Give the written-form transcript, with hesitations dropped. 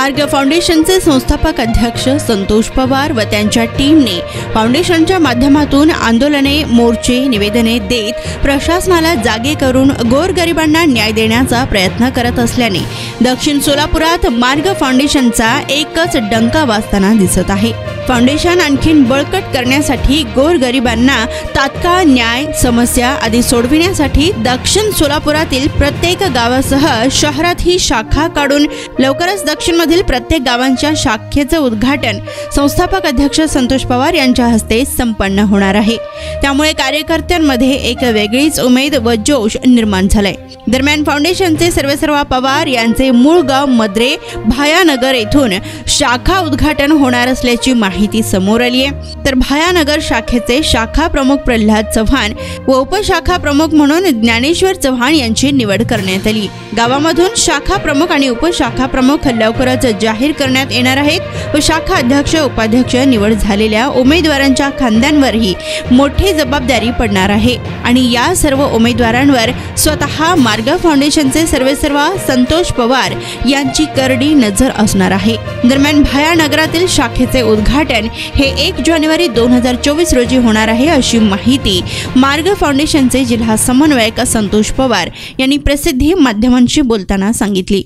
मार्ग फाउंडेशनचे संस्थापक अध्यक्ष संतोष पवार व त्यांच्या टीमने फाउंडेशनच्या माध्यमातून आंदोलने, मोर्चे, निवेदने देत प्रशासनाला जागे करून गोरगरिबांना न्याय देण्याचा प्रयत्न करत असल्याने दक्षिण सोलापुरात मार्ग फाउंडेशनचा एकच डंका वाजताना दिसत आहे। फाउंडेशन आणखीन बळकट करण्यासाठी गोरगरिबांना तात्काळ न्याय, समस्या आदी सोडविण्यासाठी दक्षिण सोलापुरातील प्रत्येक गावासह शहरात ही शाखा काढून लवकरच दक्षिणमधील प्रत्येक गावांच्या शाखेचे उद्घाटन संस्थापक अध्यक्ष संतोष पवार यांच्या हस्ते संपन्न होणार आहे। त्यामुळे कार्यकर्त्यांमध्ये एक वेगळीच उमेद व जोश निर्माण झालाय। दरम्यान फाउंडेशनचे सर्वेसर्वा पवार यांचे मूळ गाव मद्रे भायानगर येथून शाखा उद्घाटन होणार असल्याची माहिती समोर आली आहे। तर भायानगर शाखेचे शाखा प्रमुख प्रल्हाद चव्हाण व उपशाखा प्रमुख म्हणून ज्ञानेश्वर चव्हाण यांची निवड करण्यात आली। गावामधून शाखा प्रमुख आणि उपशाखा प्रमुख लवकरच जाहीर करण्यात येणार आहेत व शाखा अध्यक्ष, उपाध्यक्ष निवड झालेल्या उमेदवारांच्या खांद्यांवरही मोठी जबाबदारी पडणार आहे आणि या सर्व उमेदवारांवर स्वतः मार्ग फाउंडेशनचे सर्वेसर्वा संतोष पवार यांची करडी नजर असणार आहे। दरम्यान भायानगरातील शाखेचे उद्घाटन हे 1 जानेवारी 2024 रोजी होणार आहे अशी माहिती मार्ग फाउंडेशनचे जिल्हा समन्वयक संतोष पवार यांनी प्रसिद्धी माध्यमांशी बोलताना सांगितली।